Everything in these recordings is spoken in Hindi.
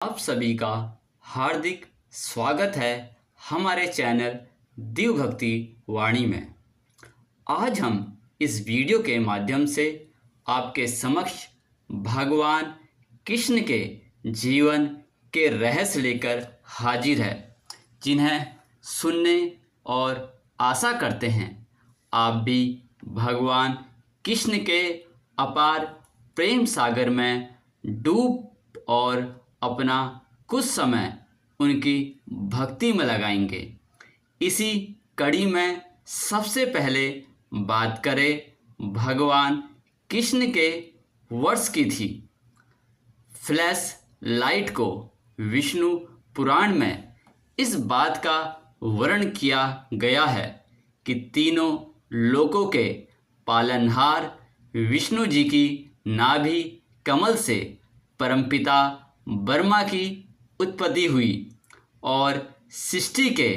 आप सभी का हार्दिक स्वागत है हमारे चैनल दिव्य भक्ति वाणी में। आज हम इस वीडियो के माध्यम से आपके समक्ष भगवान कृष्ण के जीवन के रहस्य लेकर हाजिर है, जिन्हें सुनने और आशा करते हैं आप भी भगवान कृष्ण के अपार प्रेम सागर में डूब और अपना कुछ समय उनकी भक्ति में लगाएंगे। इसी कड़ी में सबसे पहले बात करें भगवान कृष्ण के वर्ष की थी। फ्लैश लाइट को विष्णु पुराण में इस बात का वर्णन किया गया है कि तीनों लोकों के पालनहार विष्णु जी की नाभि कमल से परमपिता ब्रह्मा की उत्पत्ति हुई और सृष्टि के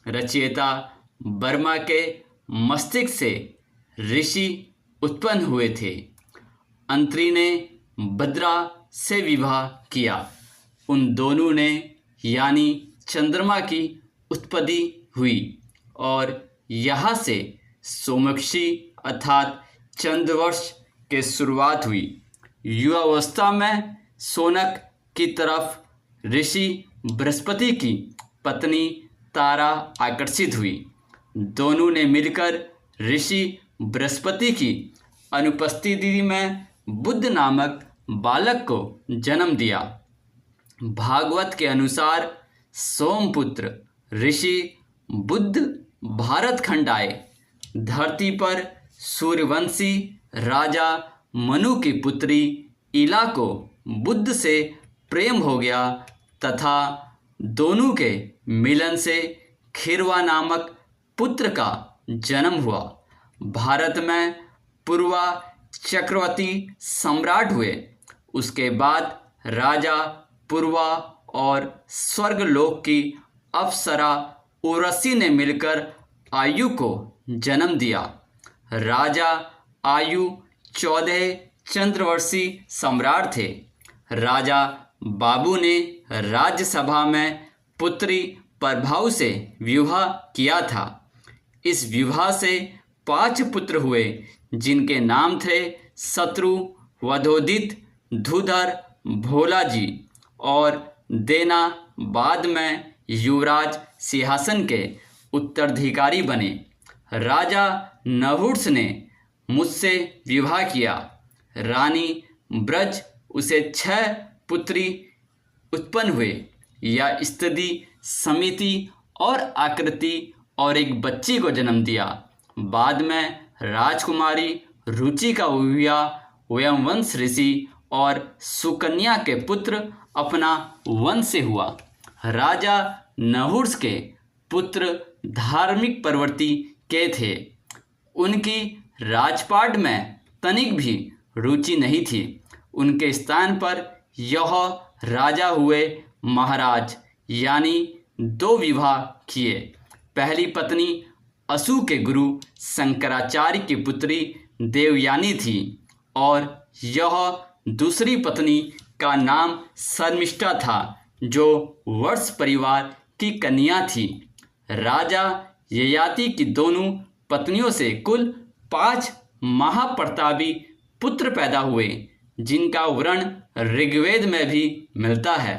रचयिता ब्रह्मा के मस्तिष्क से ऋषि उत्पन्न हुए थे। अंत्री ने भद्रा से विवाह किया। उन दोनों ने यानी चंद्रमा की उत्पत्ति हुई और यहाँ से सोमक्षी अर्थात चंद्रवर्ष के शुरुआत हुई। युवावस्था में सोनक की तरफ ऋषि बृहस्पति की पत्नी तारा आकर्षित हुई। दोनों ने मिलकर ऋषि बृहस्पति की अनुपस्थिति में बुद्ध नामक बालक को जन्म दिया। भागवत के अनुसार सोमपुत्र ऋषि बुद्ध भारत खंड आए। धरती पर सूर्यवंशी राजा मनु की पुत्री इला को बुद्ध से प्रेम हो गया तथा दोनों के मिलन से खीरवा नामक पुत्र का जन्म हुआ। भारत में पूर्वा चक्रवर्ती सम्राट हुए। उसके बाद राजा पूर्वा और स्वर्गलोक की अप्सरा उर्वशी ने मिलकर आयु को जन्म दिया। राजा आयु 14 चंद्रवर्षी सम्राट थे। राजा बाबू ने राज्यसभा में पुत्री प्रभाव से विवाह किया था। इस विवाह से 5 पुत्र हुए, जिनके नाम थे शत्रु, वधोदित, धुधर, भोलाजी और देना बाद में युवराज सिंहासन के उत्तराधिकारी बने। राजा नहुष ने मुझसे विवाह किया। रानी ब्रज उसे 6 पुत्री उत्पन्न हुए। यह स्थिति समिति और आकृति और एक बच्ची को जन्म दिया। बाद में राजकुमारी रुचि का विवाह वयवंश ऋषि और सुकन्या के पुत्र अपना वंश से हुआ। राजा नहुष के पुत्र धार्मिक प्रवृत्ति के थे। उनकी राजपाट में तनिक भी रुचि नहीं थी। उनके स्थान पर यह राजा हुए महाराज, यानी 2 विवाह किए। पहली पत्नी असु के गुरु शंकराचार्य की पुत्री देवयानी थी और यह दूसरी पत्नी का नाम शर्मिष्ठा था, जो वर्ष परिवार की कन्या थी। राजा ययाति की दोनों पत्नियों से कुल 5 महाप्रतापी पुत्र पैदा हुए, जिनका वर्णन ऋग्वेद में भी मिलता है।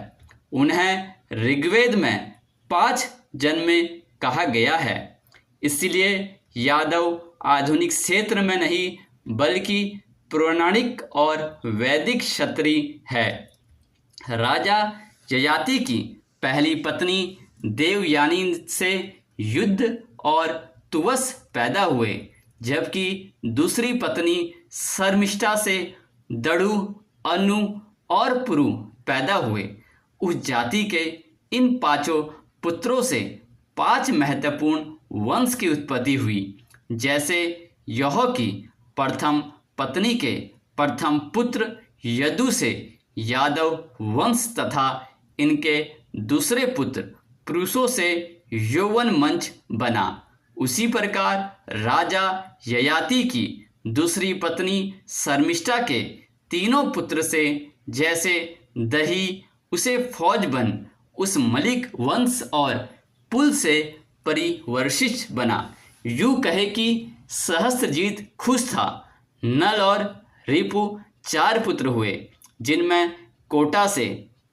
उन्हें ऋग्वेद में 5 जन्मे कहा गया है। इसलिए यादव आधुनिक क्षेत्र में नहीं बल्कि पौराणिक और वैदिक क्षत्रिय है। राजा ययाति की पहली पत्नी देवयानी से युद्ध और तुवस पैदा हुए, जबकि दूसरी पत्नी शर्मिष्ठा से दड़ु, अनु और पुरु पैदा हुए। उस जाति के इन 5 पुत्रों से 5 महत्वपूर्ण वंश की उत्पत्ति हुई। जैसे यह की प्रथम पत्नी के प्रथम पुत्र यदु से यादव वंश तथा इनके दूसरे पुत्र पुरुषों से यौवन मंच बना। उसी प्रकार राजा ययाति की दूसरी पत्नी शर्मिष्ठा के तीनों पुत्र से जैसे दही उसे फौज बन उस मलिक वंश और कुल से परिवर्षित बना। यूं कहे कि सहस्त्रजीत खुश था। नल और रिपु 4 पुत्र हुए, जिनमें कोटा से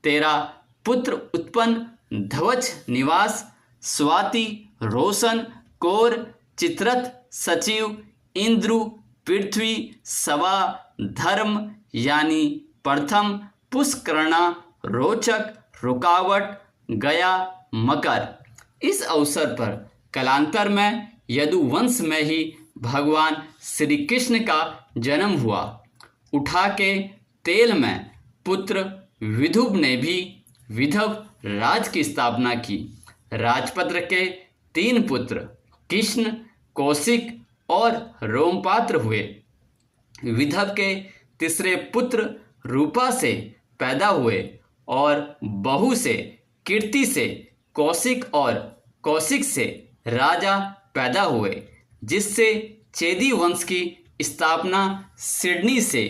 13 पुत्र उत्पन्न, ध्वज, निवास, स्वाति, रोशन, कोर, चित्रथ, सचिव, इंद्रु, पृथ्वी, सवा, धर्म यानी प्रथम, पुष्करणा, रोचक, रुकावट, गया, मकर। इस अवसर पर कालांतर में यदुवंश में ही भगवान श्री कृष्ण का जन्म हुआ। उठा के तेल में पुत्र विदुभ ने भी विदर्भ राज की स्थापना की। राजपत्र के 3 पुत्र कृष्ण, कौशिक और रोमपात्र हुए। विदर्भ के तीसरे पुत्र रूपा से पैदा हुए और बहू से कीर्ति से कौशिक और कौशिक से राजा पैदा हुए, जिससे चेदी वंश की स्थापना सिडनी से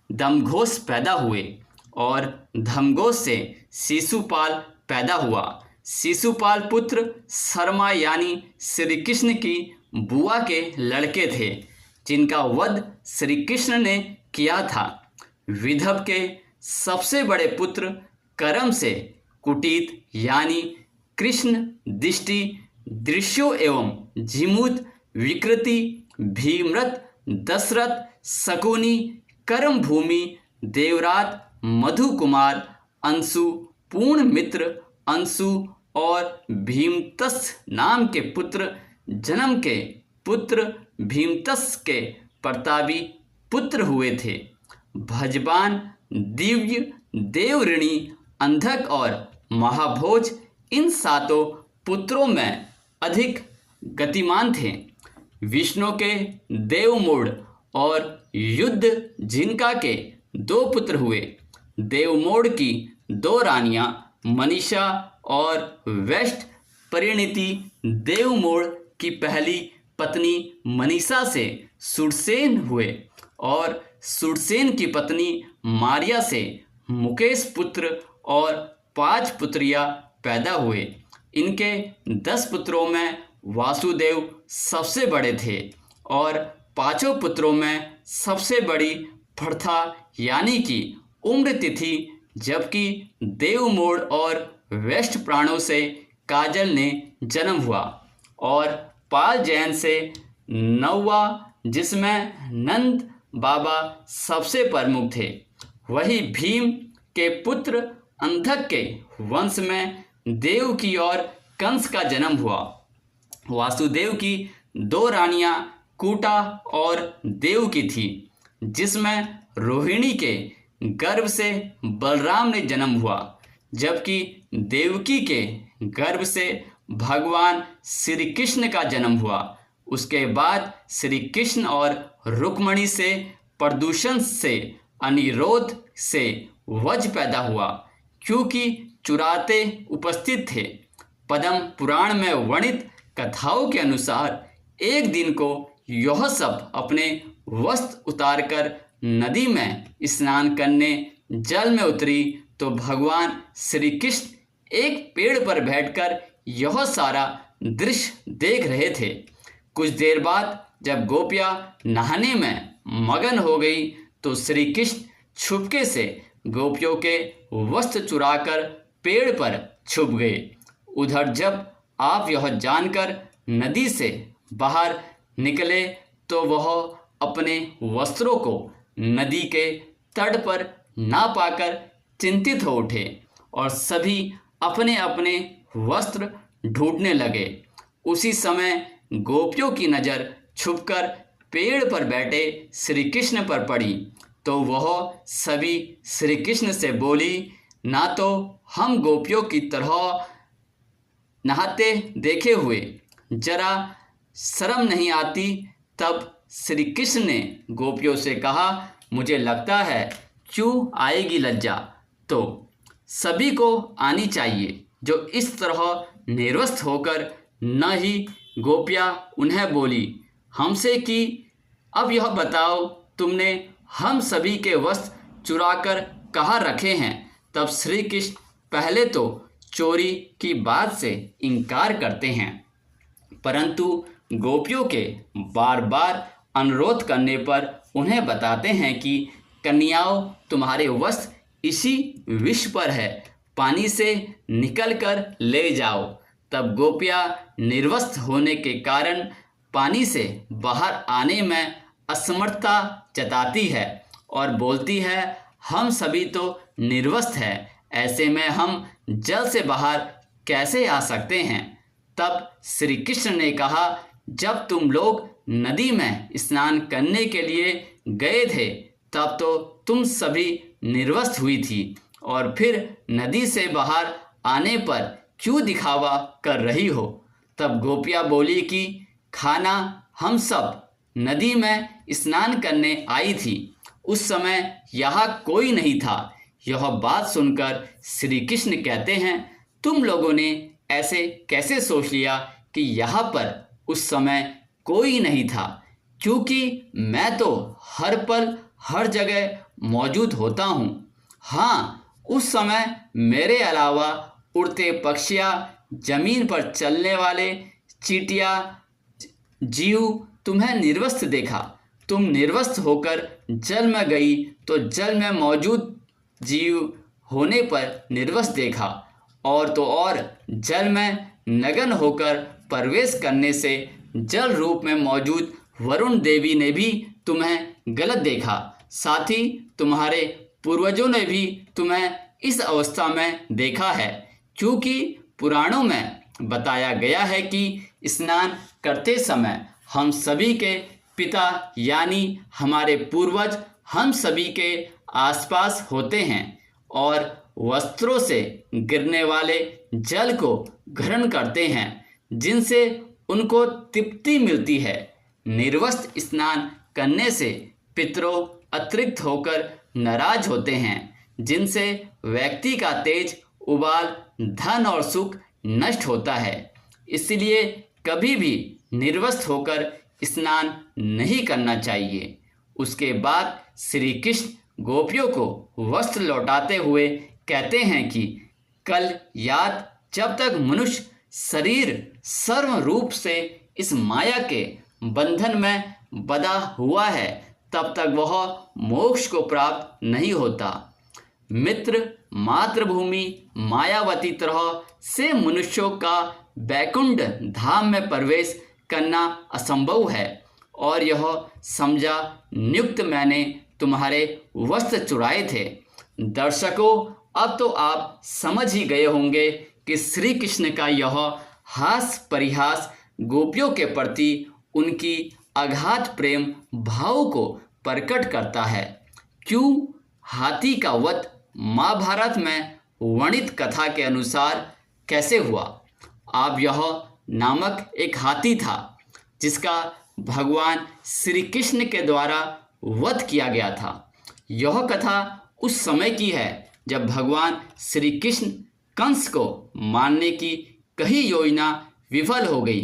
दमघोष पैदा हुए और धमघोष से शिशुपाल पैदा हुआ। शिशुपाल पुत्र शर्मा यानी श्री कृष्ण की बुआ के लड़के थे, जिनका वध श्री कृष्ण ने किया था। विदर्भ के सबसे बड़े पुत्र करम से कुटित यानी कृष्ण, दृष्टि, दृश्यो एवं जिमूत, विकृति, भीमरथ, दशरथ, शकुनी, करम भूमि, देवरात, मधु कुमार, अंशु, पूर्ण मित्र, अंशु और भीमतस नाम के पुत्र, जन्म के पुत्र भीमतस के प्रतापी पुत्र हुए थे। भजबान, दिव्य, देवऋणी, अंधक और महाभोज इन 7 पुत्रों में अधिक गतिमान थे। विष्णु के देवमूढ़ और युद्ध जिनका के 2 पुत्र हुए। देवमूढ़ की 2 रानियां मनीषा और वेस्ट परिणीति। देवमूढ़ की पहली पत्नी मनीषा से सुरसेन हुए और सुरसेन की पत्नी मारिया से मुकेश पुत्र और 5 पुत्रियां पैदा हुए। इनके 10 पुत्रों में वासुदेव सबसे बड़े थे और 5 पुत्रों में सबसे बड़ी प्रथा यानी कि उम्र तिथि, जबकि देवमूढ़ और वेस्ट प्राणों से काजल ने जन्म हुआ और पाल जैन से 9वां, जिसमें नंद बाबा सबसे प्रमुख थे। वही भीम के पुत्र अंधक के वंश में देव की और कंस का जन्म हुआ। वासुदेव की 2 रानियां कूटा और देव की थी, जिसमें रोहिणी के गर्भ से बलराम ने जन्म हुआ, जबकि देवकी के गर्भ से भगवान श्री कृष्ण का जन्म हुआ। उसके बाद श्री कृष्ण और रुक्मणी से प्रदूषण से अनिरोध से वज पैदा हुआ, क्योंकि चुराते उपस्थित थे। पद्म पुराण में वर्णित कथाओं के अनुसार एक दिन को यह सब अपने वस्त्र उतारकर नदी में स्नान करने जल में उतरी तो भगवान श्री कृष्ण एक पेड़ पर बैठकर यह सारा दृश्य देख रहे थे। कुछ देर बाद जब गोपियां नहाने में मगन हो गई तो श्री कृष्ण छुपके से गोपियों के वस्त्र चुराकर पेड़ पर छुप गए। उधर जब आप यह जानकर नदी से बाहर निकले तो वह अपने वस्त्रों को नदी के तट पर ना पाकर चिंतित हो उठे और सभी अपने अपने वस्त्र ढूंढने लगे। उसी समय गोपियों की नज़र छुपकर पेड़ पर बैठे श्री कृष्ण पर पड़ी तो वह सभी श्री कृष्ण से बोली, ना तो हम गोपियों की तरह नहाते देखे हुए जरा शर्म नहीं आती। तब श्री कृष्ण ने गोपियों से कहा, मुझे लगता है क्यों आएगी लज्जा, तो सभी को आनी चाहिए। जो इस तरह निर्वस्त्र होकर न ही गोपियाँ उन्हें बोली हमसे कि अब यह बताओ तुमने हम सभी के वस्त्र चुराकर कहाँ रखे हैं। तब श्री कृष्ण पहले तो चोरी की बात से इनकार करते हैं, परंतु गोपियों के बार बार अनुरोध करने पर उन्हें बताते हैं कि कन्याओं, तुम्हारे वस्त्र इसी विष पर है, पानी से निकल कर ले जाओ। तब गोपियाँ निर्वस्त्र होने के कारण पानी से बाहर आने में असमर्थता जताती है और बोलती है, हम सभी तो निर्वस्त्र हैं, ऐसे में हम जल से बाहर कैसे आ सकते हैं। तब श्री कृष्ण ने कहा, जब तुम लोग नदी में स्नान करने के लिए गए थे तब तो तुम सभी निर्वस्त्र हुई थी, और फिर नदी से बाहर आने पर क्यों दिखावा कर रही हो। तब गोपियाँ बोली कि खाना हम सब नदी में स्नान करने आई थी, उस समय यहाँ कोई नहीं था। यह बात सुनकर श्री कृष्ण कहते हैं, तुम लोगों ने ऐसे कैसे सोच लिया कि यहाँ पर उस समय कोई नहीं था, क्योंकि मैं तो हर पल हर जगह मौजूद होता हूँ। हाँ, उस समय मेरे अलावा उड़ते पक्षियाँ, जमीन पर चलने वाले चींटियाँ, जीव तुम्हें निर्वस्त्र देखा। तुम निर्वस्त्र होकर जल में गई तो जल में मौजूद जीव होने पर निर्वस्त्र देखा, और तो और जल में नग्न होकर प्रवेश करने से जल रूप में मौजूद वरुण देवी ने भी तुम्हें गलत देखा। साथ ही तुम्हारे पूर्वजों ने भी तुम्हें इस अवस्था में देखा है, क्योंकि पुराणों में बताया गया है कि स्नान करते समय हम सभी के पिता यानी हमारे पूर्वज हम सभी के आसपास होते हैं और वस्त्रों से गिरने वाले जल को ग्रहण करते हैं, जिनसे उनको तृप्ति मिलती है। निर्वस्त्र स्नान करने से पितरों अतिरिक्त होकर नाराज होते हैं, जिनसे व्यक्ति का तेज, उबाल, धन और सुख नष्ट होता है। इसलिए कभी भी निर्वस्त्र होकर स्नान नहीं करना चाहिए। उसके बाद श्री कृष्ण गोपियों को वस्त्र लौटाते हुए कहते हैं कि कल याद, जब तक मनुष्य शरीर सर्व रूप से इस माया के बंधन में बंधा हुआ है, तब तक वह मोक्ष को प्राप्त नहीं होता। मित्र, मातृभूमि मायावती तरह से मनुष्यों का वैकुंठ धाम में प्रवेश करना असंभव है, और यह समझा नियुक्त मैंने तुम्हारे वस्त्र चुराए थे। दर्शकों, अब तो आप समझ ही गए होंगे कि श्री कृष्ण का यह हास परिहास गोपियों के प्रति उनकी अगाध प्रेम भाव को प्रकट करता है। क्यों हाथी का वध महाभारत में वर्णित कथा के अनुसार कैसे हुआ। अब यह नामक एक हाथी था जिसका भगवान श्री कृष्ण के द्वारा वध किया गया था। यह कथा उस समय की है जब भगवान श्री कृष्ण कंस को मारने की कही योजना विफल हो गई।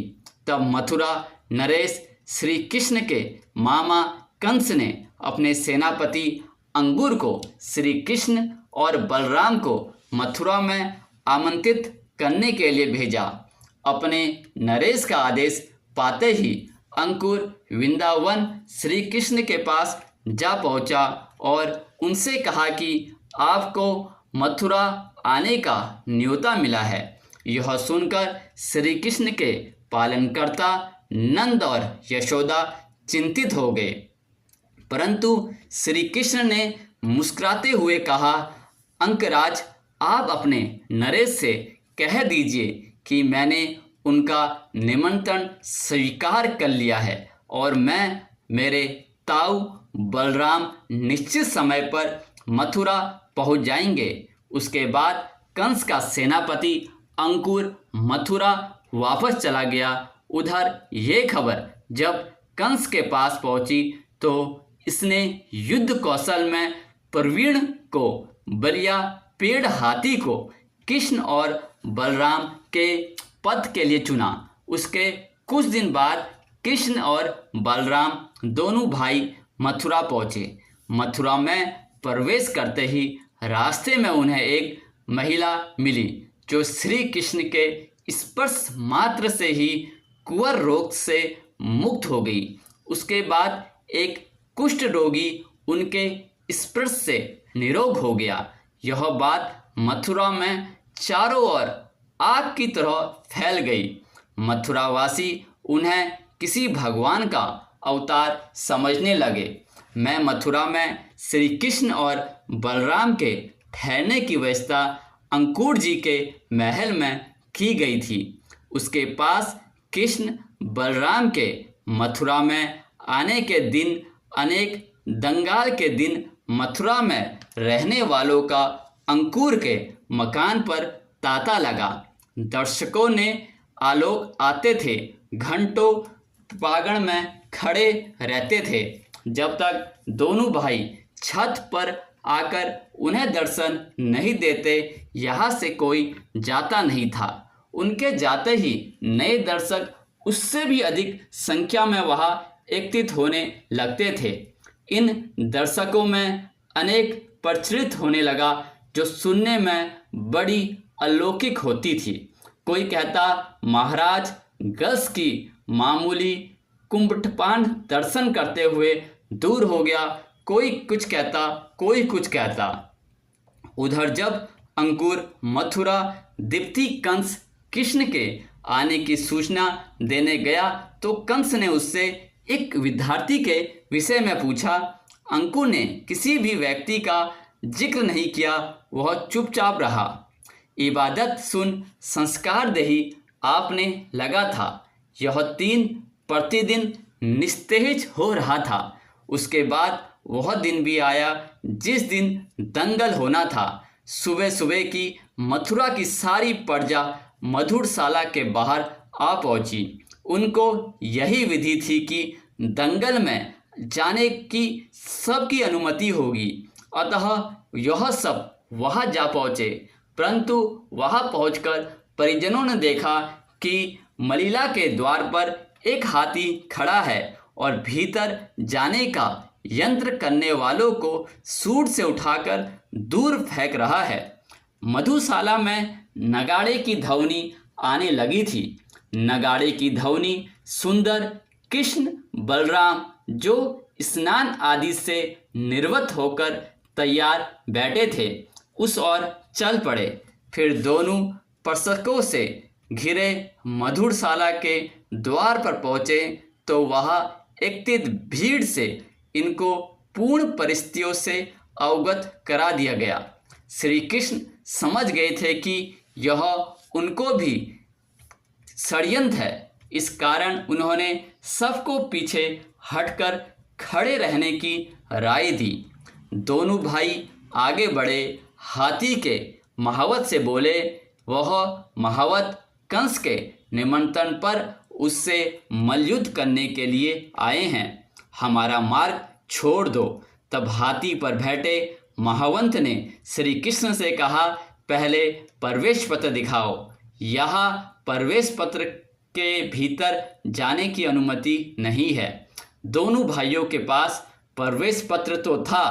तब मथुरा नरेश श्री कृष्ण के मामा कंस ने अपने सेनापति अंगुर को श्री कृष्ण और बलराम को मथुरा में आमंत्रित करने के लिए भेजा। अपने नरेश का आदेश पाते ही अंकुर वृंदावन श्री कृष्ण के पास जा पहुंचा और उनसे कहा कि आपको मथुरा आने का न्योता मिला है। यह सुनकर श्री कृष्ण के पालनकर्ता नंद और यशोदा चिंतित हो गए, परंतु श्री कृष्ण ने मुस्कुराते हुए कहा, अंकराज, आप अपने नरेश से कह दीजिए कि मैंने उनका निमंत्रण स्वीकार कर लिया है और मैं, मेरे ताऊ बलराम निश्चित समय पर मथुरा पहुंच जाएंगे। उसके बाद कंस का सेनापति अंकुर मथुरा वापस चला गया। उधर ये खबर जब कंस के पास पहुंची तो इसने युद्ध कौशल में प्रवीण को बलिया पेड़ हाथी को कृष्ण और बलराम के पद के लिए चुना। उसके कुछ दिन बाद कृष्ण और बलराम दोनों भाई मथुरा पहुँचे। मथुरा में प्रवेश करते ही रास्ते में उन्हें एक महिला मिली जो श्री कृष्ण के स्पर्श मात्र से ही कुंवर रोग से मुक्त हो गई। उसके बाद एक कुष्ठ रोगी उनके स्पर्श से निरोग हो गया। यह बात मथुरा में चारों ओर आग की तरह फैल गई। मथुरावासी उन्हें किसी भगवान का अवतार समझने लगे। मैं मथुरा में श्री कृष्ण और बलराम के ठहरने की व्यवस्था अंकुर जी के महल में की गई थी। उसके पास कृष्ण बलराम के मथुरा में आने के दिन अनेक दंगाल के दिन मथुरा में रहने वालों का अंकुर के मकान पर तांता लगा। दर्शकों ने आलोक आते थे, घंटों प्रांगण में खड़े रहते थे जब तक दोनों भाई छत पर आकर उन्हें दर्शन नहीं देते। यहाँ से कोई जाता नहीं था। उनके जाते ही नए दर्शक उससे भी अधिक संख्या में वहाँ एकत्रित होने लगते थे। इन दर्शकों में अनेक प्रचलित होने लगा जो सुनने में बड़ी अलौकिक होती थी। कोई कहता महाराज गज की मामूली कुंभटपान दर्शन करते हुए दूर हो गया। कोई कुछ कहता, कोई कुछ कहता। उधर जब अंकुर मथुरा दीप्ति कंस कृष्ण के आने की सूचना देने गया तो कंस ने उससे एक विद्यार्थी के विषय में पूछा। अंकुर ने किसी भी व्यक्ति का जिक्र नहीं किया, वह चुपचाप रहा। इबादत सुन संस्कार देही आपने लगा था। यह 3 प्रतिदिन निस्तेज हो रहा था। उसके बाद वह दिन भी आया जिस दिन दंगल होना था। सुबह सुबह की मथुरा की सारी प्रजा मधुरशाला के बाहर आ पहुंची। उनको यही विधि थी कि दंगल में जाने की सबकी अनुमति होगी, अतः यह सब वहां जा पहुंचे। परंतु वहां पहुंचकर परिजनों ने देखा कि मलिला के द्वार पर एक हाथी खड़ा है और भीतर जाने का यंत्र करने वालों को सूंड से उठाकर दूर फेंक रहा है। मधुशाला में नगाड़े की ध्वनि आने लगी थी। नगाड़े की ध्वनि सुंदर कृष्ण बलराम जो स्नान आदि से निर्वत होकर तैयार बैठे थे उस ओर चल पड़े। फिर दोनों पर्षकों से घिरे मधुरशाला के द्वार पर पहुंचे तो वहां एकत्रित भीड़ से इनको पूर्ण परिस्थितियों से अवगत करा दिया गया। श्री कृष्ण समझ गए थे कि यह उनको भी षड्यंत्र है। इस कारण उन्होंने सबको पीछे हटकर खड़े रहने की राय दी। दोनों भाई आगे बढ़े। हाथी के महावत से बोले, वह महावत कंस के निमंत्रण पर उससे मल्लयुद्ध करने के लिए आए हैं, हमारा मार्ग छोड़ दो। तब हाथी पर बैठे महावंत ने श्री कृष्ण से कहा, पहले प्रवेश पत्र दिखाओ। यहाँ प्रवेश पत्र के भीतर जाने की अनुमति नहीं है। दोनों भाइयों के पास प्रवेश पत्र तो था,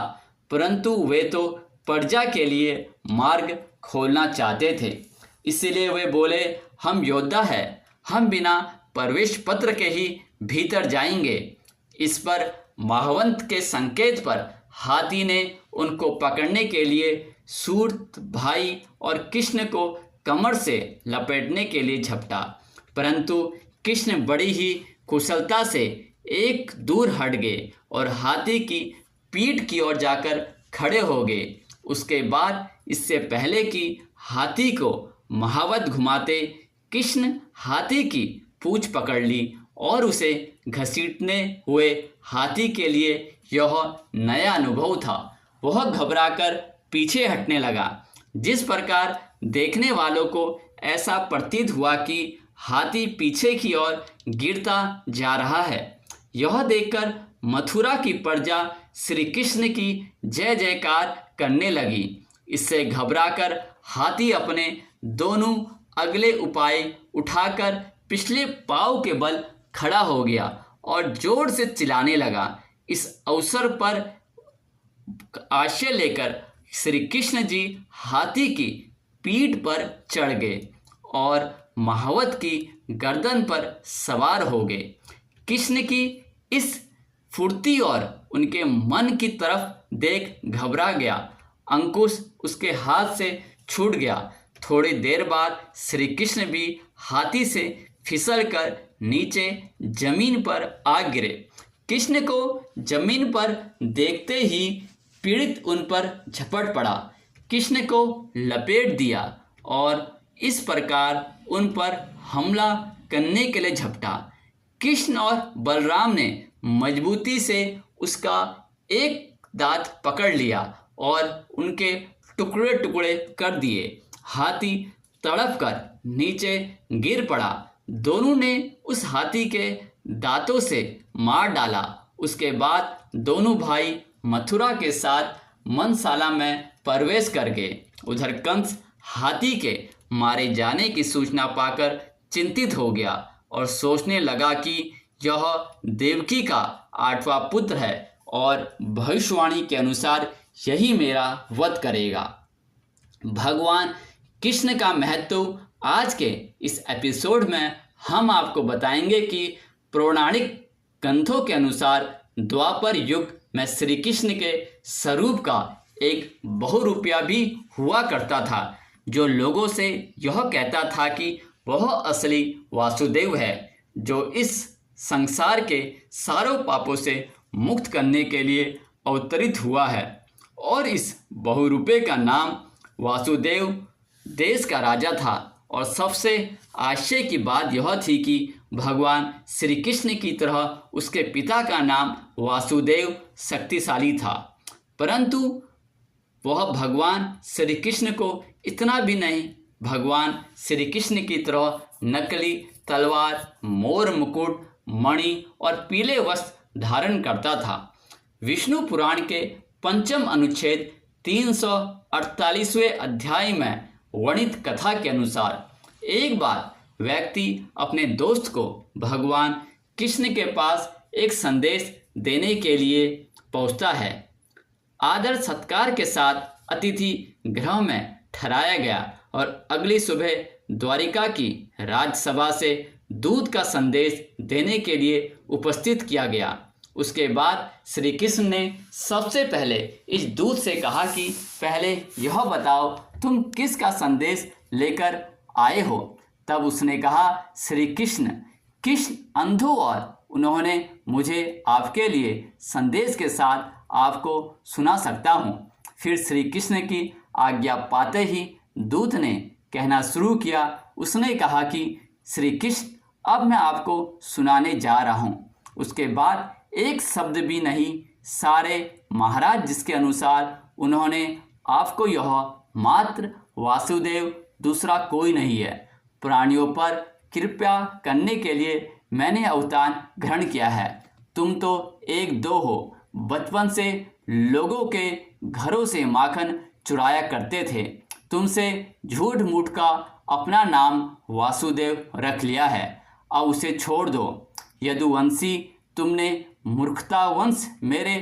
परंतु वे तो प्रजा के लिए मार्ग खोलना चाहते थे। इसलिए वे बोले, हम योद्धा हैं, हम बिना प्रवेश पत्र के ही भीतर जाएंगे। इस पर महावंत के संकेत पर हाथी ने उनको पकड़ने के लिए सूर्य भाई और कृष्ण को कमर से लपेटने के लिए झपटा, परंतु कृष्ण बड़ी ही कुशलता से एक दूर हट गए और हाथी की पीठ की ओर जाकर खड़े हो गए। उसके बाद इससे पहले कि हाथी को महावत घुमाते, कृष्ण हाथी की पूंछ पकड़ ली और उसे घसीटने हुए। हाथी के लिए यह नया अनुभव था। वह घबराकर पीछे हटने लगा। जिस प्रकार देखने वालों को ऐसा प्रतीत हुआ कि हाथी पीछे की ओर गिरता जा रहा है। यह देखकर मथुरा की प्रजा श्री कृष्ण की जय जयकार करने लगी। इससे घबराकर हाथी अपने दोनों अगले उपाय उठाकर पिछले पांव के बल खड़ा हो गया और जोर से चिल्लाने लगा। इस अवसर पर आश्रय लेकर श्री कृष्ण जी हाथी की पीठ पर चढ़ गए और महावत की गर्दन पर सवार हो गए। कृष्ण की इस फुर्ती और उनके मन की तरफ देख घबरा गया। अंकुश उसके हाथ से छूट गया। थोड़ी देर बाद श्री कृष्ण भी हाथी से फिसलकर नीचे जमीन पर आ गिरे। कृष्ण को जमीन पर देखते ही पीड़ित उन पर झपट पड़ा, कृष्ण को लपेट दिया और इस प्रकार उन पर हमला करने के लिए झपटा। कृष्ण और बलराम ने मजबूती से उसका एक दांत पकड़ लिया और उनके टुकड़े टुकड़े कर दिए। हाथी तड़प कर नीचे गिर पड़ा। दोनों ने उस हाथी के दांतों से मार डाला। उसके बाद दोनों भाई मथुरा के साथ मनशाला में प्रवेश कर गए। उधर कंस हाथी के मारे जाने की सूचना पाकर चिंतित हो गया और सोचने लगा कि यह देवकी का 8वां पुत्र है और भविष्यवाणी के अनुसार यही मेरा वध करेगा। भगवान कृष्ण का महत्व आज के इस एपिसोड में हम आपको बताएंगे कि पौराणिक ग्रंथों के अनुसार द्वापर युग में श्री कृष्ण के स्वरूप का एक बहुरूपिया भी हुआ करता था, जो लोगों से यह कहता था कि वह असली वासुदेव है, जो इस संसार के सारों पापों से मुक्त करने के लिए अवतरित हुआ है। और इस बहुरूपे का नाम वासुदेव देश का राजा था। और सबसे आश्चर्य की बात यह थी कि भगवान श्री कृष्ण की तरह उसके पिता का नाम वासुदेव शक्तिशाली था, परंतु वह भगवान श्री कृष्ण को इतना भी नहीं। भगवान श्री कृष्ण की तरह नकली तलवार, मोर मुकुट, मणि और पीले वस्त्र धारण करता था। विष्णु पुराण के 5वें अनुच्छेद 348वें अध्याय में वर्णित कथा के अनुसार एक बार व्यक्ति अपने दोस्त को भगवान कृष्ण के पास एक संदेश देने के लिए पहुंचता है। आदर सत्कार के साथ अतिथि गृह में ठहराया गया और अगली सुबह द्वारिका की राजसभा से दूत का संदेश देने के लिए उपस्थित किया गया। उसके बाद श्री कृष्ण ने सबसे पहले इस दूत से कहा कि पहले यह बताओ तुम किसका संदेश लेकर आए हो। तब उसने कहा, श्री कृष्ण अंधो और उन्होंने मुझे आपके लिए संदेश के साथ आपको सुना सकता हूँ। फिर श्री कृष्ण की आज्ञा पाते ही दूत ने कहना शुरू किया। उसने कहा कि श्री कृष्ण अब मैं आपको सुनाने जा रहा हूँ। उसके बाद एक शब्द भी नहीं, सारे महाराज जिसके अनुसार उन्होंने आपको यह मात्र वासुदेव दूसरा कोई नहीं है। प्राणियों पर कृपा करने के लिए मैंने अवतार ग्रहण किया है। तुम तो एक दो हो, बचपन से लोगों के घरों से माखन चुराया करते थे। तुमसे झूठ मूठ का अपना नाम वासुदेव रख लिया है, अब उसे छोड़ दो। यदुवंशी तुमने मूर्खतावंश मेरे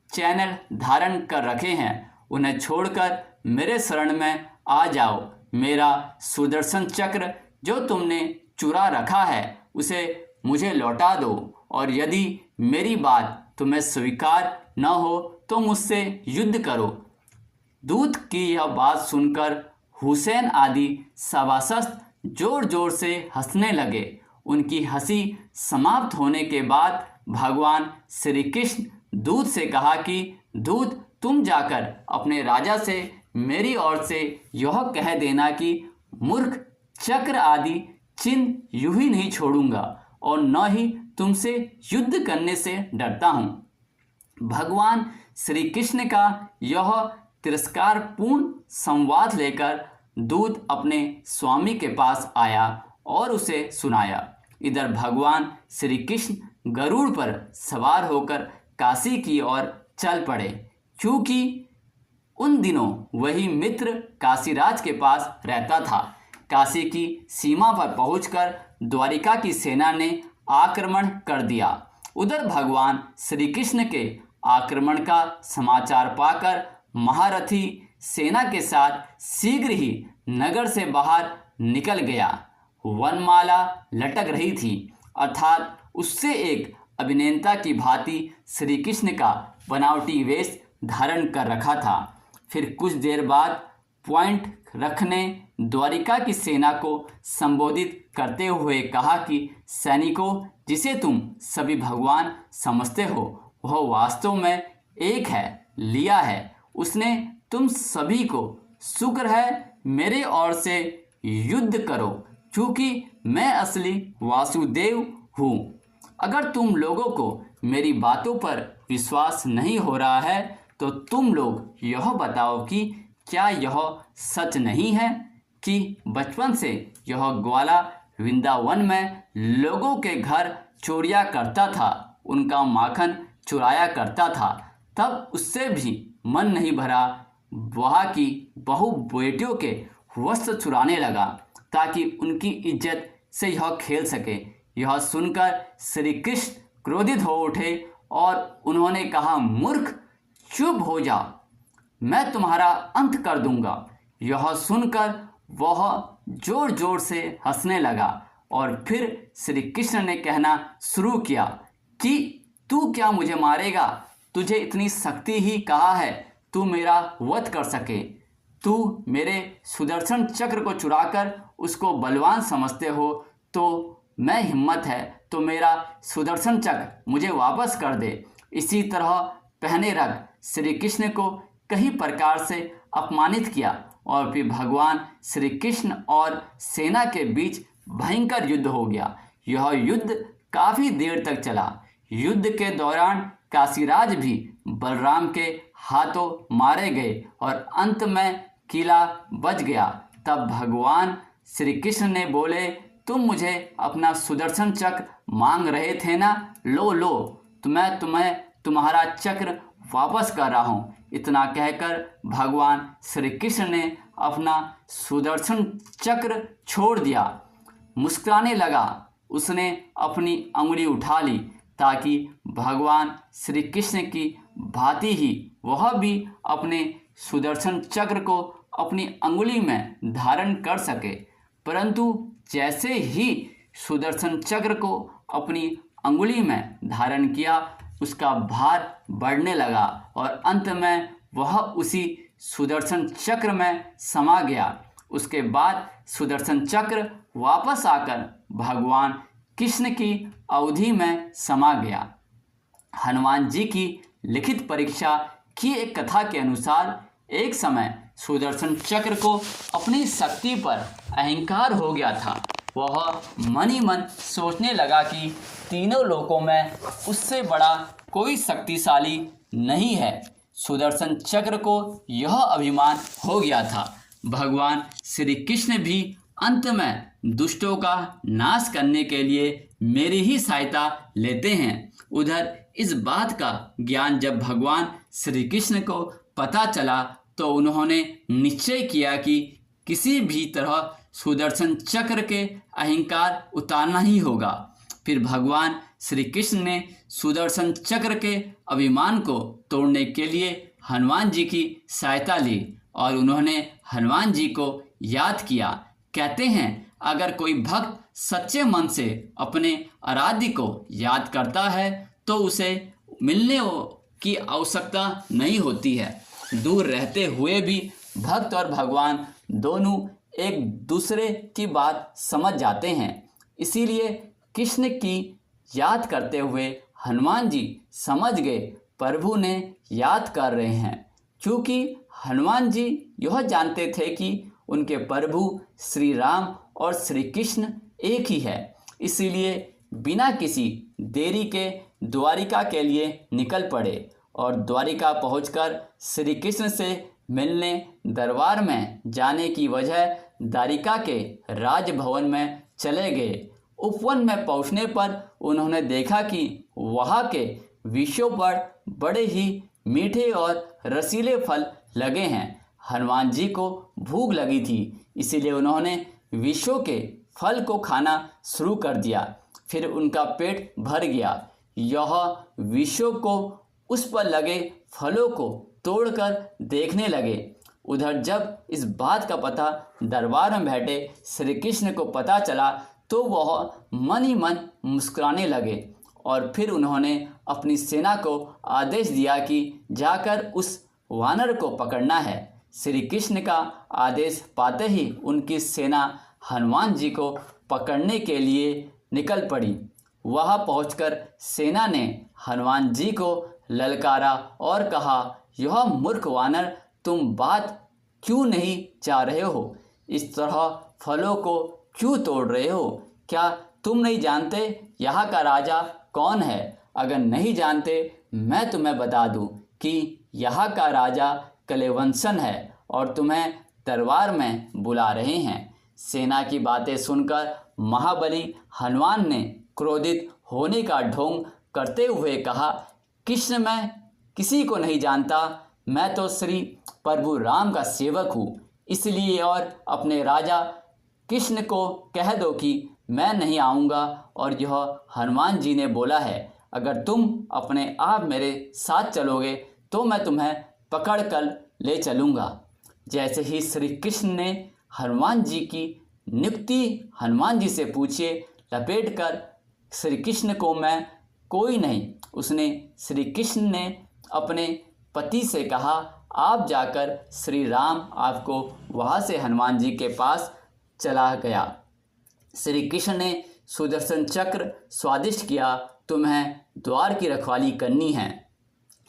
चैनल धारण कर रखे हैं, उन्हें छोड़कर मेरे शरण में आ जाओ। मेरा सुदर्शन चक्र जो तुमने चुरा रखा है उसे मुझे लौटा दो, और यदि मेरी बात तुम्हें स्वीकार न हो तो मुझसे युद्ध करो। दूत की यह बात सुनकर हुसैन आदि सभासद जोर जोर से हंसने लगे। उनकी हंसी समाप्त होने के बाद भगवान श्री कृष्ण दूत से कहा कि दूत तुम जाकर अपने राजा से मेरी ओर से यह कह देना कि मूर्ख चक्र आदि चिन्ह यूं ही नहीं छोड़ूंगा और न ही तुमसे युद्ध करने से डरता हूँ। भगवान श्री कृष्ण का यह तिरस्कारपूर्ण संवाद लेकर दूत अपने स्वामी के पास आया और उसे सुनाया। इधर भगवान श्री कृष्ण गरुड़ पर सवार होकर काशी की ओर चल पड़े, क्योंकि उन दिनों वही मित्र काशीराज के पास रहता था। काशी की सीमा पर पहुंचकर द्वारिका की सेना ने आक्रमण कर दिया। उधर भगवान श्री कृष्ण के आक्रमण का समाचार पाकर महारथी सेना के साथ शीघ्र ही नगर से बाहर निकल गया। वनमाला लटक रही थी, अर्थात उससे एक अभिनेता की भांति श्री कृष्ण का बनावटी वेश धारण कर रखा था। फिर कुछ देर बाद पॉइंट रखने द्वारिका की सेना को संबोधित करते हुए कहा कि सैनिकों, जिसे तुम सभी भगवान समझते हो वह वास्तव में एक है, लिया है। उसने तुम सभी को शुक्र है मेरे ओर से युद्ध करो, क्योंकि मैं असली वासुदेव हूँ। अगर तुम लोगों को मेरी बातों पर विश्वास नहीं हो रहा है तो तुम लोग यह बताओ कि क्या यह सच नहीं है कि बचपन से यह ग्वाला वृंदावन में लोगों के घर चोरियां करता था, उनका माखन चुराया करता था, तब उससे भी मन नहीं भरा, वहाँ की बहु बेटियों के वस्त्र चुराने लगा ताकि उनकी इज्जत से यह खेल सके। यह सुनकर श्री कृष्ण क्रोधित हो उठे और उन्होंने कहा, मूर्ख, चुप हो जा, मैं तुम्हारा अंत कर दूंगा। यह सुनकर वह जोर जोर से हंसने लगा और फिर श्री कृष्ण ने कहना शुरू किया कि तू क्या मुझे मारेगा? तुझे इतनी शक्ति ही कहाँ है तू मेरा वध कर सके? तू मेरे सुदर्शन चक्र को चुराकर उसको बलवान समझते हो, तो मैं हिम्मत है तो मेरा सुदर्शन चक्र मुझे वापस कर दे। इसी तरह पहने रख श्री कृष्ण को कई प्रकार से अपमानित किया और फिर भगवान श्री कृष्ण और सेना के बीच भयंकर युद्ध हो गया। यह युद्ध काफ़ी देर तक चला। युद्ध के दौरान काशीराज भी बलराम के हाथों मारे गए और अंत में किला बच गया। तब भगवान श्री कृष्ण ने बोले, तुम मुझे अपना सुदर्शन चक्र मांग रहे थे ना, लो लो, तो मैं तुम्हें तुम्हारा चक्र वापस कर रहा हूँ। इतना कहकर भगवान श्री कृष्ण ने अपना सुदर्शन चक्र छोड़ दिया। मुस्कुराने लगा। उसने अपनी अंगुली उठा ली ताकि भगवान श्री कृष्ण की भांति ही वह भी अपने सुदर्शन चक्र को अपनी अंगुली में धारण कर सके। परंतु जैसे ही सुदर्शन चक्र को अपनी अंगुली में धारण किया, उसका भार बढ़ने लगा और अंत में वह उसी सुदर्शन चक्र में समा गया। उसके बाद सुदर्शन चक्र वापस आकर भगवान कृष्ण की अवधि में समा गया। हनुमान जी की लिखित परीक्षा की एक कथा के अनुसार एक समय सुदर्शन चक्र को अपनी शक्ति पर अहंकार हो गया था। वह मन ही मन सोचने लगा कि तीनों लोकों में उससे बड़ा कोई शक्तिशाली नहीं है। सुदर्शन चक्र को यह अभिमान हो गया था। भगवान श्री कृष्ण भी अंत में दुष्टों का नाश करने के लिए मेरी ही सहायता लेते हैं। उधर इस बात का ज्ञान जब भगवान श्री कृष्ण को पता चला तो उन्होंने निश्चय किया कि किसी भी तरह सुदर्शन चक्र के अहंकार उतारना ही होगा। फिर भगवान श्री कृष्ण ने सुदर्शन चक्र के अभिमान को तोड़ने के लिए हनुमान जी की सहायता ली और उन्होंने हनुमान जी को याद किया। कहते हैं, अगर कोई भक्त सच्चे मन से अपने आराध्य को याद करता है तो उसे मिलने की आवश्यकता नहीं होती है। दूर रहते हुए भी भक्त और भगवान दोनों एक दूसरे की बात समझ जाते हैं। इसीलिए कृष्ण की याद करते हुए हनुमान जी समझ गए प्रभु ने याद कर रहे हैं, क्योंकि हनुमान जी यह जानते थे कि उनके प्रभु श्री राम और श्री कृष्ण एक ही है। इसीलिए बिना किसी देरी के द्वारिका के लिए निकल पड़े और द्वारिका पहुंचकर श्री कृष्ण से मिलने दरबार में जाने की वजह द्वारिका के राजभवन में चले गए। उपवन में पहुंचने पर उन्होंने देखा कि वहाँ के वृक्षों पर बड़े ही मीठे और रसीले फल लगे हैं। हनुमान जी को भूख लगी थी, इसीलिए उन्होंने वृक्षों के फल को खाना शुरू कर दिया। फिर उनका पेट भर गया। यह वृक्षों को उस पर लगे फलों को तोड़कर देखने लगे। उधर जब इस बात का पता दरबार में बैठे श्री कृष्ण को पता चला तो वह मन ही मन मुस्कुराने लगे और फिर उन्होंने अपनी सेना को आदेश दिया कि जाकर उस वानर को पकड़ना है। श्री कृष्ण का आदेश पाते ही उनकी सेना हनुमान जी को पकड़ने के लिए निकल पड़ी। वहां पहुंचकर सेना ने हनुमान जी को ललकारा और कहा, यह मूर्ख वानर, तुम बात क्यों नहीं चाह रहे हो? इस तरह फलों को क्यों तोड़ रहे हो? क्या तुम नहीं जानते यहाँ का राजा कौन है? अगर नहीं जानते मैं तुम्हें बता दूं कि यहाँ का राजा कलेवंशन है और तुम्हें दरबार में बुला रहे हैं। सेना की बातें सुनकर महाबली हनुमान ने क्रोधित होने का ढोंग करते हुए कहा, कृष्ण, मैं किसी को नहीं जानता, मैं तो श्री प्रभु राम का सेवक हूँ, इसलिए और अपने राजा कृष्ण को कह दो कि मैं नहीं आऊँगा। और यह हनुमान जी ने बोला है, अगर तुम अपने आप मेरे साथ चलोगे तो मैं तुम्हें पकड़ कर ले चलूँगा। जैसे ही श्री कृष्ण ने हनुमान जी की नियुक्ति हनुमान जी से पूछे, लपेट कर श्री कृष्ण को मैं कोई नहीं, उसने श्री कृष्ण ने अपने पति से कहा, आप जाकर श्री राम आपको वहाँ से हनुमान जी के पास चला गया। श्री कृष्ण ने सुदर्शन चक्र स्वादिष्ट किया, तुम्हें द्वार की रखवाली करनी है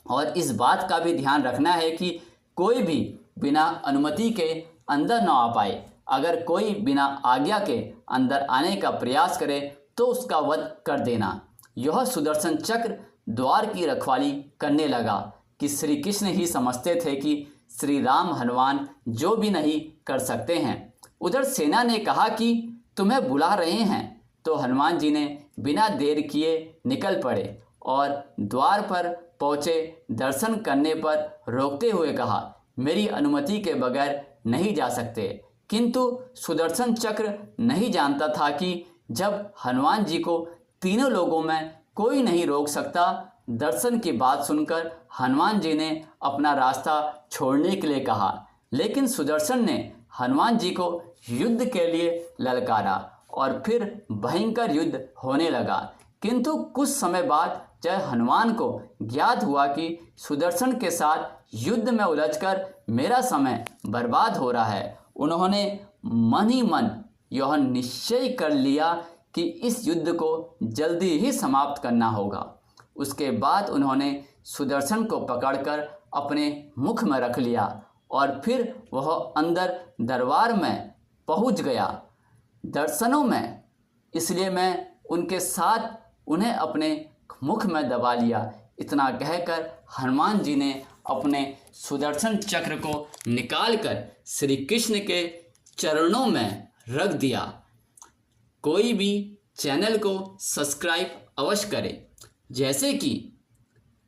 और इस बात का भी ध्यान रखना है कि कोई भी बिना अनुमति के अंदर न आ पाए। अगर कोई बिना आज्ञा के अंदर आने का प्रयास करे तो उसका वध कर देना। यह सुदर्शन चक्र द्वार की रखवाली करने लगा कि श्री कृष्ण ही समझते थे कि श्री राम हनुमान जो भी नहीं कर सकते हैं। उधर सेना ने कहा कि तुम्हें बुला रहे हैं, तो हनुमान जी ने बिना देर किए निकल पड़े और द्वार पर पहुँचे। दर्शन करने पर रोकते हुए कहा, मेरी अनुमति के बगैर नहीं जा सकते। किंतु सुदर्शन चक्र नहीं जानता था कि जब हनुमान जी को तीनों लोगों में कोई नहीं रोक सकता। दर्शन की बात सुनकर हनुमान जी ने अपना रास्ता छोड़ने के लिए कहा, लेकिन सुदर्शन ने हनुमान जी को युद्ध के लिए ललकारा और फिर भयंकर युद्ध होने लगा। किंतु कुछ समय बाद जब हनुमान को ज्ञात हुआ कि सुदर्शन के साथ युद्ध में उलझकर मेरा समय बर्बाद हो रहा है, उन्होंने मन ही मन यह निश्चय कर लिया कि इस युद्ध को जल्दी ही समाप्त करना होगा। उसके बाद उन्होंने सुदर्शन को पकड़कर अपने मुख में रख लिया और फिर वह अंदर दरबार में पहुंच गया दर्शनों में, इसलिए मैं उनके साथ उन्हें अपने मुख में दबा लिया। इतना कहकर हनुमान जी ने अपने सुदर्शन चक्र को निकालकर श्री कृष्ण के चरणों में रख दिया। कोई भी चैनल को सब्सक्राइब अवश्य करें। जैसे कि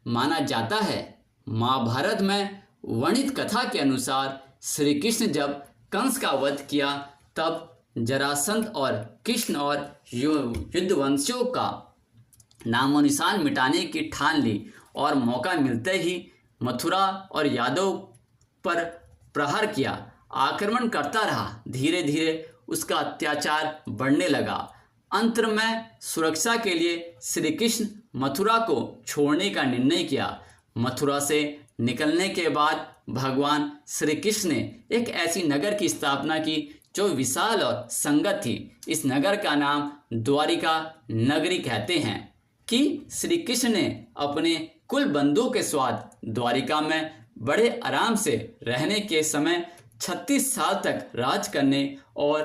माना जाता है, महाभारत में वर्णित कथा के अनुसार श्री कृष्ण जब कंस का वध किया तब जरासंध और कृष्ण और युद्धवंशियों का नामो निशान मिटाने की ठान ली और मौका मिलते ही मथुरा और यादव पर प्रहार किया, आक्रमण करता रहा। धीरे धीरे उसका अत्याचार बढ़ने लगा। अंत में सुरक्षा के लिए श्री कृष्ण मथुरा को छोड़ने का निर्णय किया। मथुरा से निकलने के बाद भगवान श्री कृष्ण ने एक ऐसी नगर की स्थापना की जो विशाल और संगत थी। इस नगर का नाम द्वारिका नगरी कहते हैं कि श्री कृष्ण ने अपने कुल बंधुओं के साथ द्वारिका में बड़े आराम से रहने के समय 36 साल तक राज करने और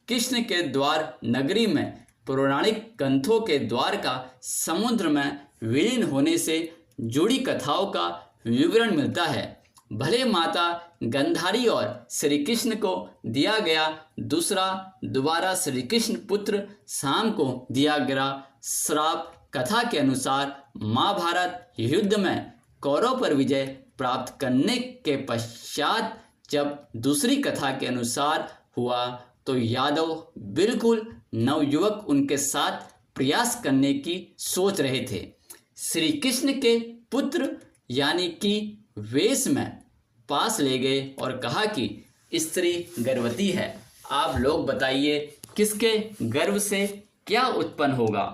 कृष्ण के द्वार नगरी में पौराणिक ग्रंथों के द्वार का समुद्र में विलीन होने से जुड़ी कथाओं का विवरण मिलता है। भले माता गंधारी और श्री कृष्ण को दिया गया दोबारा श्री कृष्ण पुत्र शाम को दिया गया श्राप। कथा के अनुसार महाभारत युद्ध में कौरव पर विजय प्राप्त करने के पश्चात जब दूसरी कथा के अनुसार हुआ तो यादव बिल्कुल नवयुवक उनके साथ प्रयास करने की सोच रहे थे। श्री कृष्ण के पुत्र यानी कि वेश में पास ले गए और कहा कि स्त्री गर्भवती है, आप लोग बताइए किसके गर्भ से क्या उत्पन्न होगा।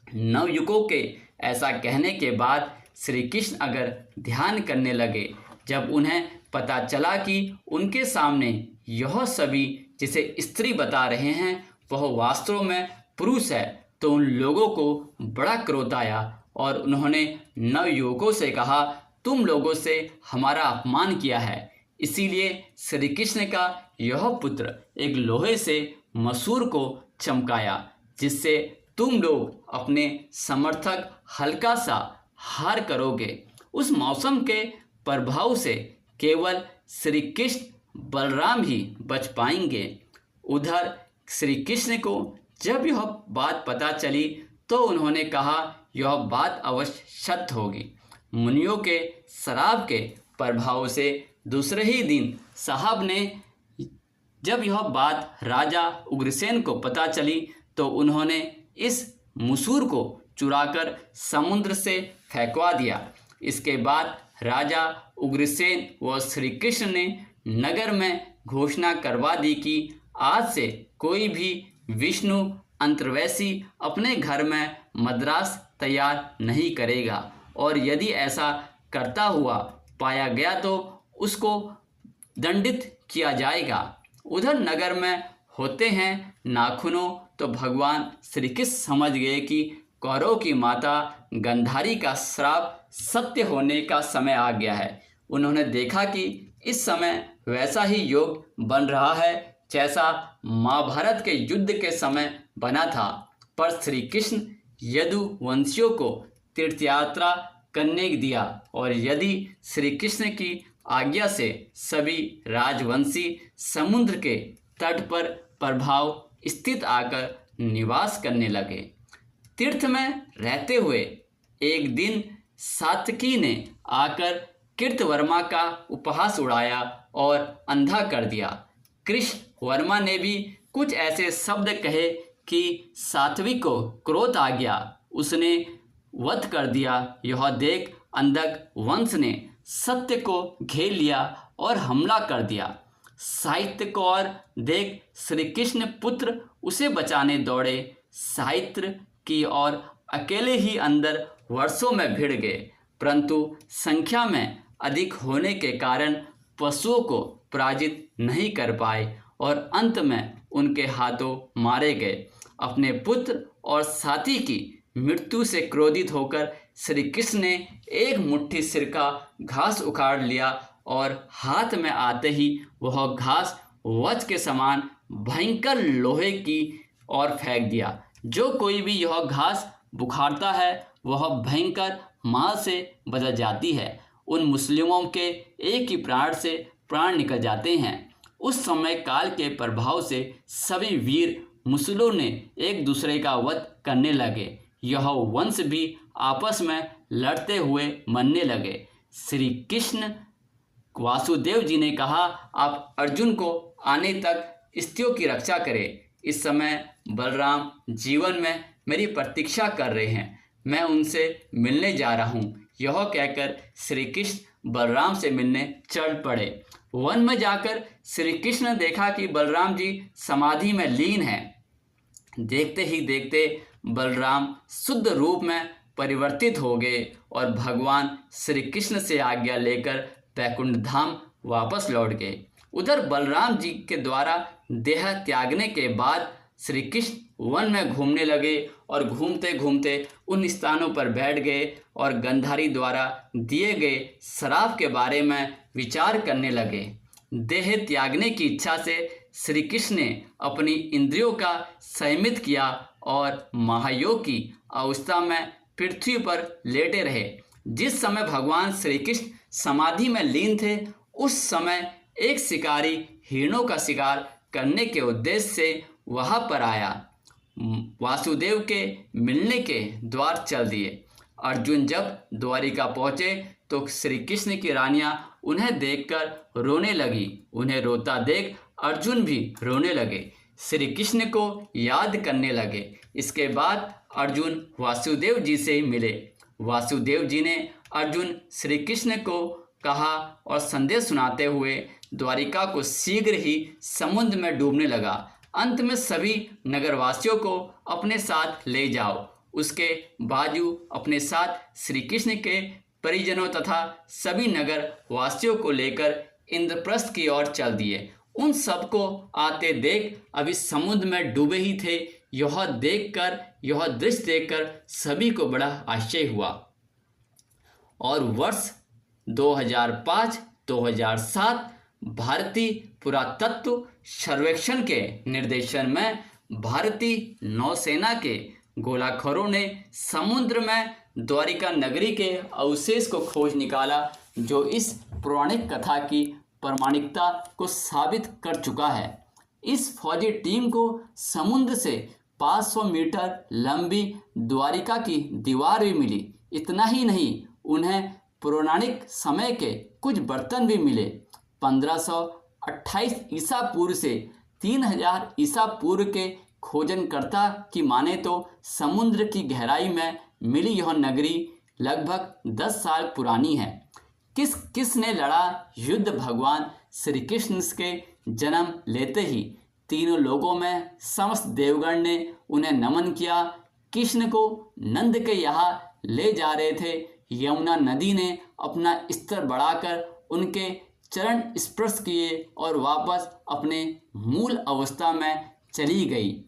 नवयुवकों के ऐसा कहने के बाद श्री कृष्ण अगर ध्यान करने लगे। जब उन्हें पता चला कि उनके सामने यह सभी जिसे स्त्री बता रहे हैं वह वास्तव में पुरुष है, तो उन लोगों को बड़ा क्रोध आया और उन्होंने नवयुवकों से कहा, तुम लोगों से हमारा अपमान किया है, इसीलिए श्री कृष्ण का यह पुत्र एक लोहे से मसूर को चमकाया, जिससे तुम लोग अपने समर्थक हल्का सा हार करोगे। उस मौसम के प्रभाव से केवल श्री कृष्ण बलराम ही बच पाएंगे। उधर श्री कृष्ण को जब यह बात पता चली तो उन्होंने कहा, यह बात अवश्य सत्य होगी। मुनियों के शराब के प्रभाव से दूसरे ही दिन साहब ने जब यह बात राजा उग्रसेन को पता चली तो उन्होंने इस मसूर को चुराकर समुद्र से फेंकवा दिया। इसके बाद राजा उग्रसेन व श्री कृष्ण ने नगर में घोषणा करवा दी कि आज से कोई भी विष्णु अंतर्वैसी अपने घर में मद्रास तैयार नहीं करेगा, और यदि ऐसा करता हुआ पाया गया तो उसको दंडित किया जाएगा। उधर नगर में होते हैं नाखूनों तो भगवान श्री कृष्ण समझ गए कि कौरव की माता गंधारी का श्राप सत्य होने का समय आ गया है। उन्होंने देखा कि इस समय वैसा ही योग बन रहा है जैसा महाभारत के युद्ध के समय बना था, पर श्री कृष्ण यदुवंशियों को तीर्थयात्रा करने दिया, और यदि श्री कृष्ण की आज्ञा से सभी राजवंशी समुद्र के तट पर प्रभाव स्थित आकर निवास करने लगे। तीर्थ में रहते हुए एक दिन सात्विकी ने आकर कृतवर्मा का उपहास उड़ाया और अंधा कर दिया। कृष्ण वर्मा ने भी कुछ ऐसे शब्द कहे कि सात्विक को क्रोध आ गया, उसने वध कर दिया। यह देख अंधक वंश ने सत्य को घेर लिया और हमला कर दिया। साहित्य को और देख श्री कृष्ण पुत्र उसे बचाने दौड़े। साहित्य की ओर अकेले ही अंदर वर्षों में भिड़ गए, परंतु संख्या में अधिक होने के कारण पशुओं को पराजित नहीं कर पाए और अंत में उनके हाथों मारे गए। अपने पुत्र और साथी की मृत्यु से क्रोधित होकर श्री कृष्ण ने एक मुट्ठी सिरका घास उखाड़ लिया और हाथ में आते ही वह घास वज्र के समान भयंकर लोहे की ओर फेंक दिया। जो कोई भी यह घास बुखारता है वह भयंकर मार से बदल जाती है। उन मुस्लिमों के एक ही प्राण से प्राण निकल जाते हैं। उस समय काल के प्रभाव से सभी वीर मुसलों ने एक दूसरे का वध करने लगे। यह वंश भी आपस में लड़ते हुए मरने लगे। श्री कृष्ण वासुदेव जी ने कहा, आप अर्जुन को आने तक स्त्रियों की रक्षा करें। इस समय बलराम जीवन में मेरी प्रतीक्षा कर रहे हैं, मैं उनसे मिलने जा रहा हूँ। यह कहकर श्री कृष्ण बलराम से मिलने चल पड़े। वन में जाकर श्री कृष्ण ने देखा कि बलराम जी समाधि में लीन हैं। देखते ही देखते बलराम शुद्ध रूप में परिवर्तित हो गए और भगवान श्री कृष्ण से आज्ञा लेकर वैकुंठ धाम वापस लौट गए। उधर बलराम जी के द्वारा देह त्यागने के बाद श्री कृष्ण वन में घूमने लगे और घूमते घूमते उन स्थानों पर बैठ गए और गंधारी द्वारा दिए गए शराब के बारे में विचार करने लगे। देह त्यागने की इच्छा से श्री कृष्ण ने अपनी इंद्रियों का संयमित किया और महायोग की अवस्था में पृथ्वी पर लेटे रहे। जिस समय भगवान श्री कृष्ण समाधि में लीन थे उस समय एक शिकारी हिरणों का शिकार करने के उद्देश्य से वहां पर आया। वासुदेव के मिलने के द्वार चल दिए। अर्जुन जब द्वारिका पहुंचे तो श्री कृष्ण की रानियां उन्हें देखकर रोने लगी। उन्हें रोता देख अर्जुन भी रोने लगे, श्री कृष्ण को याद करने लगे। इसके बाद अर्जुन वासुदेव जी से मिले। वासुदेव जी ने अर्जुन श्री कृष्ण को कहा और संदेश सुनाते हुए द्वारिका को शीघ्र ही समुद्र में डूबने लगा। अंत में सभी नगरवासियों को अपने साथ ले जाओ। उसके बाजू अपने साथ श्री कृष्ण के परिजनों तथा सभी नगर वासियों को लेकर इंद्रप्रस्थ की ओर चल दिए। उन सबको आते देख अभी समुद्र में डूबे ही थे। यह दृश्य देखकर सभी को बड़ा आश्चर्य हुआ। और वर्ष 2005-2007 भारतीय पुरातत्व सर्वेक्षण के निर्देशन में भारतीय नौसेना के गोलाखोरों ने समुद्र में द्वारिका नगरी के अवशेष को खोज निकाला, जो इस पौराणिक कथा की प्रामाणिकता को साबित कर चुका है। इस फौजी टीम को समुद्र से 500 मीटर लंबी द्वारिका की दीवार भी मिली। इतना ही नहीं, उन्हें पौराणिक समय के कुछ बर्तन भी मिले। 1528 ईसा पूर्व से 3000 ईसा पूर्व के खोजनकर्ता की माने तो समुद्र की गहराई में मिली यह नगरी लगभग 10 साल पुरानी है। किसने लड़ा युद्ध? भगवान श्री कृष्ण के जन्म लेते ही तीनों लोगों में समस्त देवगण ने उन्हें नमन किया। कृष्ण को नंद के यहाँ ले जा रहे थे। यमुना नदी ने अपना स्तर बढ़ाकर उनके चरण स्पर्श किए और वापस अपने मूल अवस्था में चली गई।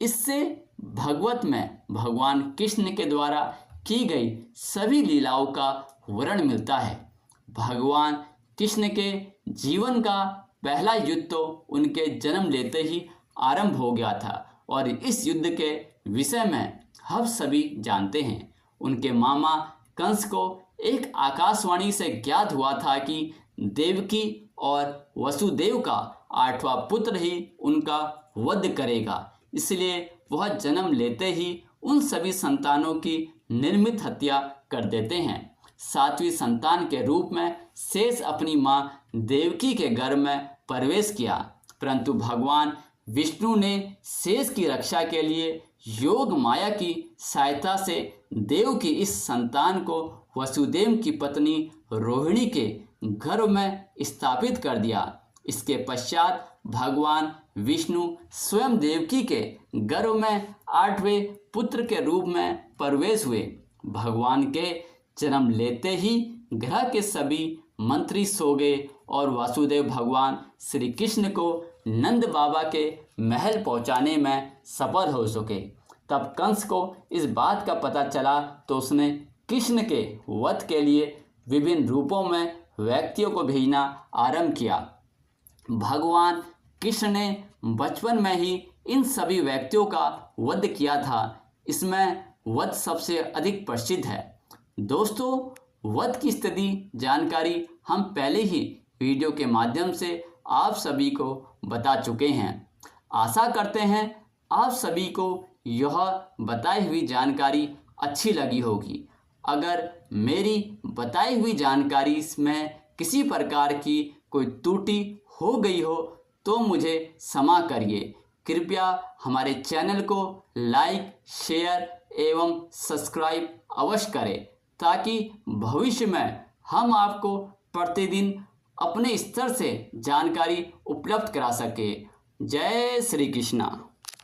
इससे भागवत में भगवान कृष्ण के द्वारा की गई सभी लीलाओं का वर्णन मिलता है। भगवान कृष्ण के जीवन का पहला युद्ध तो उनके जन्म लेते ही आरंभ हो गया था और इस युद्ध के विषय में हम सभी जानते हैं। उनके मामा कंस को एक आकाशवाणी से ज्ञात हुआ था कि देवकी और वसुदेव का 8वां पुत्र ही उनका वध करेगा। इसलिए वह जन्म लेते ही उन सभी संतानों की निर्मित हत्या कर देते हैं। 7वीं संतान के रूप में शेष अपनी मां देवकी के गर्भ में प्रवेश किया, परंतु भगवान विष्णु ने शेष की रक्षा के लिए योग माया की सहायता से देव की इस संतान को वसुदेव की पत्नी रोहिणी के गर्भ में स्थापित कर दिया। इसके पश्चात भगवान विष्णु स्वयं देवकी के गर्भ में 8वें पुत्र के रूप में प्रवेश हुए। भगवान के जन्म लेते ही ग्रह के सभी मंत्री सो गए और वासुदेव भगवान श्री कृष्ण को नंद बाबा के महल पहुंचाने में सफल हो सके। तब कंस को इस बात का पता चला तो उसने कृष्ण के वध के लिए विभिन्न रूपों में व्यक्तियों को भेजना आरंभ किया। भगवान कृष्ण ने बचपन में ही इन सभी व्यक्तियों का वध किया था। इसमें वध सबसे अधिक प्रसिद्ध है। दोस्तों, वध की स्थिति जानकारी हम पहले ही वीडियो के माध्यम से आप सभी को बता चुके हैं। आशा करते हैं आप सभी को यह बताई हुई जानकारी अच्छी लगी होगी। अगर मेरी बताई हुई जानकारी में किसी प्रकार की कोई त्रुटि हो गई हो तो मुझे क्षमा करिए। कृपया हमारे चैनल को लाइक, शेयर एवं सब्सक्राइब अवश्य करें ताकि भविष्य में हम आपको प्रतिदिन अपने स्तर से जानकारी उपलब्ध करा सके। जय श्री कृष्णा।